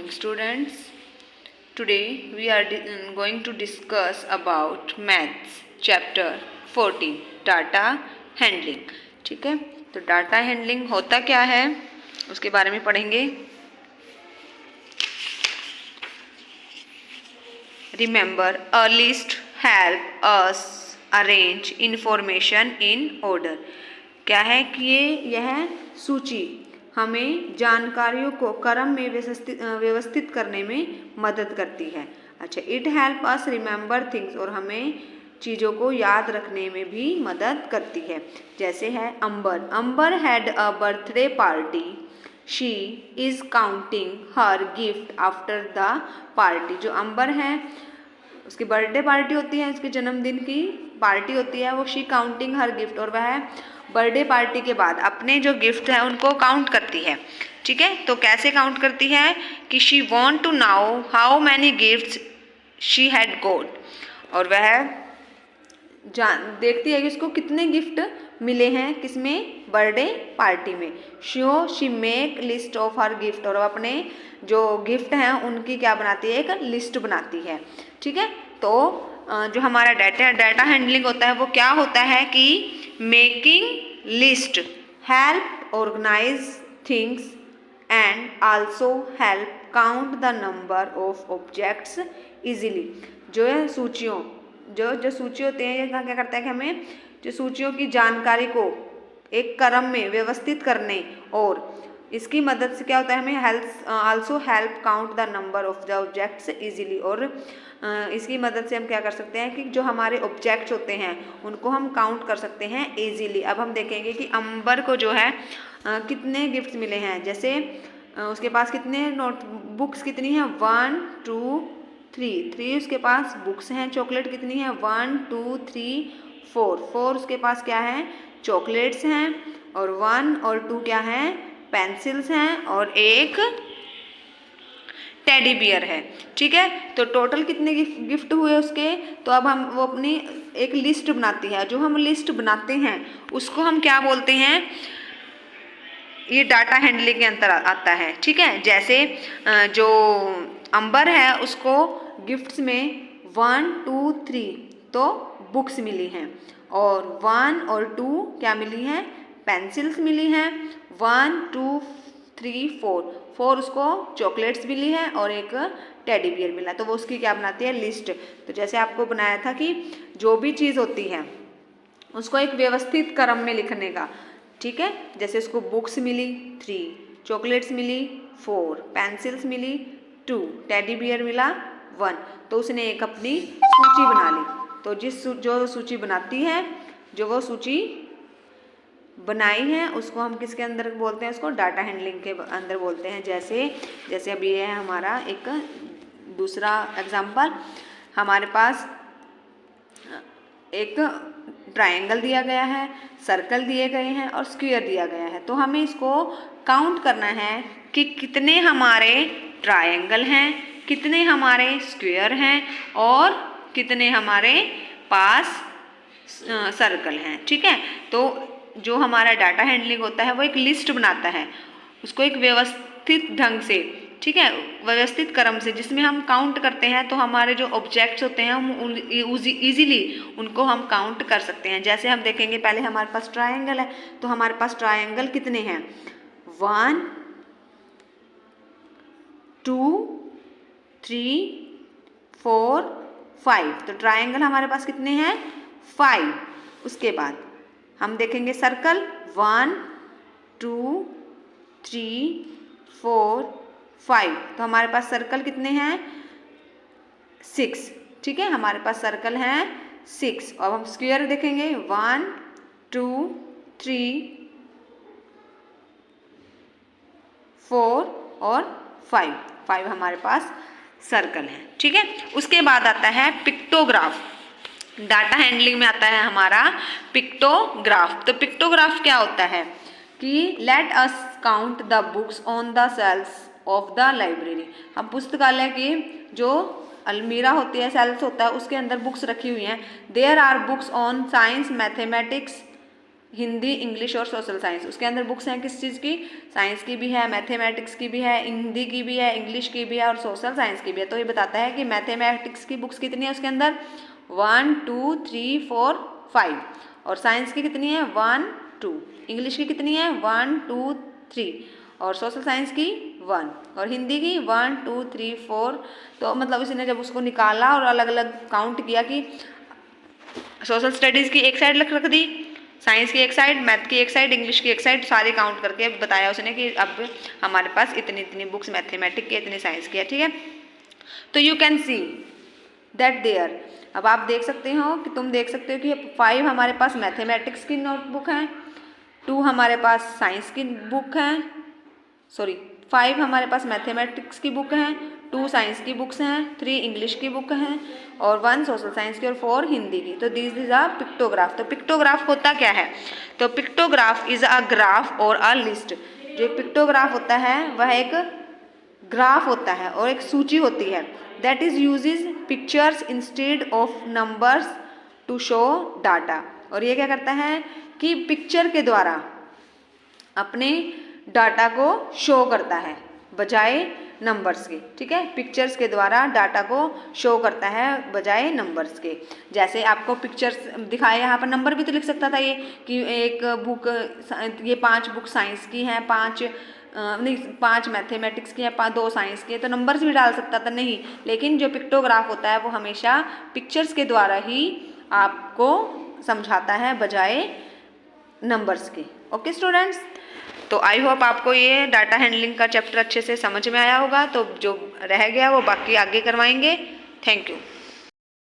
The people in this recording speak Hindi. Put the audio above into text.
morning students. Today we are going to discuss about maths chapter 14 data handling. ठीक है, तो डाटा हैंडलिंग होता क्या है उसके बारे में पढ़ेंगे. Remember, a list help us arrange information in order. क्या है कि यह सूची हमें जानकारियों को क्रम में व्यवस्थित करने में मदद करती है. अच्छा, it help us remember things, और हमें चीज़ों को याद रखने में भी मदद करती है. जैसे है Amber had a birthday party, she is counting her gift after the party. जो अंबर है उसकी बर्थडे पार्टी होती है, उसके जन्मदिन की पार्टी होती है, वो शी काउंटिंग हर गिफ्ट, और वह बर्थडे पार्टी के बाद अपने जो गिफ्ट हैं उनको काउंट करती है. ठीक है, तो कैसे काउंट करती है कि she want to know how many gifts she had got, और वह देखती है कि उसको कितने गिफ्ट मिले हैं, किसमें, बर्थडे पार्टी में. She make list of her gift, और अपने जो गिफ्ट हैं उनकी क्या बनाती है, एक लिस्ट बनाती है. ठीक है, तो जो हमारा डाटा हैंडलिंग होता है वो क्या होता है कि making list help organize things and also help count the number of objects easily. जो है सूचियों जो सूची होते हैं, ये क्या करता है कि हमें जो सूचियों की जानकारी को एक क्रम में व्यवस्थित करने, और इसकी मदद से क्या होता है, हमें help also help count the number of the objects easily. और इसकी मदद से हम क्या कर सकते हैं कि जो हमारे ऑब्जेक्ट्स होते हैं उनको हम काउंट कर सकते हैं इजीली. अब हम देखेंगे कि अंबर को जो है कितने गिफ्ट्स मिले हैं. जैसे उसके पास कितने बुक्स कितनी हैं, 1 2 3 उसके पास बुक्स हैं. चॉकलेट कितनी है, 1 2 3 4 उसके पास क्या है, चॉकलेट्स हैं. और 1 और 2 क्या हैं, पेंसिल्स हैं, और एक टेडी बियर है. ठीक है, तो टोटल कितने गिफ्ट हुए उसके. तो अब हम वो अपनी एक लिस्ट बनाती है. जो हम लिस्ट बनाते हैं उसको हम क्या बोलते हैं, ये डाटा हैंडलिंग के अंतर आता है. ठीक है, जैसे जो अंबर है उसको गिफ्ट्स में 1 2 3 तो बुक्स मिली हैं, और 1 और 2 क्या मिली हैं, पेंसिल्स मिली हैं. 1 2 3 4 उसको चॉकलेट्स मिली है, और एक टेडी बियर मिला. तो वो उसकी क्या बनाती है, लिस्ट. तो जैसे आपको बनाया था कि जो भी चीज़ होती है उसको एक व्यवस्थित क्रम में लिखने का. ठीक है, जैसे उसको बुक्स मिली 3, चॉकलेट्स मिली 4, पेंसिल्स मिली 2, टेडी बियर मिला 1, तो उसने एक अपनी सूची बना ली. तो जो सूची बनाती है, जो वो सूची बनाई है, उसको हम किसके अंदर बोलते हैं, उसको डाटा हैंडलिंग के अंदर बोलते हैं. जैसे अभी ये है हमारा एक दूसरा एग्जाम्पल. हमारे पास एक ट्रायंगल दिया गया है, सर्कल दिए गए हैं, और स्क्वायर दिया गया है. तो हमें इसको काउंट करना है कि कितने हमारे ट्रायंगल हैं, कितने हमारे स्क्वायर हैं, और कितने हमारे पास सर्कल हैं. ठीक है, तो जो हमारा डाटा हैंडलिंग होता है वो एक लिस्ट बनाता है, उसको एक व्यवस्थित ढंग से, ठीक है, व्यवस्थित क्रम से, जिसमें हम काउंट करते हैं. तो हमारे जो ऑब्जेक्ट्स होते हैं हम ईजिली उनको हम काउंट कर सकते हैं. जैसे हम देखेंगे, पहले हमारे पास ट्रायंगल है, तो हमारे पास ट्रायंगल कितने हैं, 1 2 3 4 5. तो ट्रायंगल हमारे पास कितने हैं, 5. उसके बाद हम देखेंगे सर्कल, 1 2 3 4 5. तो हमारे पास सर्कल कितने हैं, 6. ठीक है, हमारे पास सर्कल हैं 6. अब हम स्क्वायर देखेंगे, 1 2 3 4 और 5 हमारे पास सर्कल हैं. ठीक है, उसके बाद आता है पिक्टोग्राफ. डाटा हैंडलिंग में आता है हमारा पिक्टोग्राफ. तो पिक्टोग्राफ क्या होता है कि let us count the books on the shelves of the library. हम पुस्तकालय की जो अलमीरा होती है, सेल्स होता है, उसके अंदर बुक्स रखी हुई हैं. There are books on science, mathematics, Hindi, English और सोशल साइंस। उसके अंदर बुक्स हैं किस चीज़ की, साइंस की भी है, मैथमेटिक्स की भी है, हिंदी की भी है, इंग्लिश की भी है और सोशल साइंस की भी है। तो ये बताता है कि मैथमेटिक्स की बुक्स कितनी है उसके अंदर, 1 2 3 4 5 और साइंस की कितनी है 1 2, इंग्लिश की कितनी है 1 2 3 और सोशल साइंस की 1 और हिंदी की 1 2 3 4। तो मतलब इसने जब उसको निकाला और अलग अलग काउंट किया कि सोशल स्टडीज़ की एक साइड रख दी, साइंस की एक साइड, मैथ की एक साइड, इंग्लिश की एक साइड, सारे काउंट करके बताया उसने कि अब हमारे पास इतनी इतनी बुक्स मैथमेटिक्स की, इतनी साइंस की है, ठीक है। तो you can see that there, अब आप देख सकते हो कि तुम देख सकते हो कि 5 हमारे पास मैथमेटिक्स की नोटबुक है, 2 हमारे पास साइंस की बुक है, सॉरी 5 हमारे पास मैथमेटिक्स की बुक हैं, 2 साइंस की बुक्स हैं, 3 इंग्लिश की बुक हैं और 1 सोशल साइंस की और 4 हिंदी की। तो दिस इज अ पिक्टोग्राफ। तो पिक्टोग्राफ होता क्या है, तो पिक्टोग्राफ इज अ ग्राफ और अ लिस्ट। जो पिक्टोग्राफ होता है वह एक ग्राफ होता है और एक सूची होती है, that is uses pictures instead of numbers to show data. और ये क्या करता है कि पिक्चर के द्वारा अपने डाटा को शो करता है बजाय नंबर्स के, ठीक है। पिक्चर्स के द्वारा डाटा को शो करता है बजाय नंबर्स के। जैसे आपको पिक्चर्स दिखाए, यहाँ पर नंबर भी तो लिख सकता था ये कि एक बुक, ये 5 बुक साइंस की हैं, 5 मैथमेटिक्स की है, 2 साइंस की है, तो नंबर्स भी डाल सकता था, नहीं। लेकिन जो पिक्टोग्राफ होता है वो हमेशा पिक्चर्स के द्वारा ही आपको समझाता है बजाय नंबर्स के। ओके स्टूडेंट्स, तो आई होप आपको ये डाटा हैंडलिंग का चैप्टर अच्छे से समझ में आया होगा। तो जो रह गया वो बाकी आगे करवाएंगे। Thank you.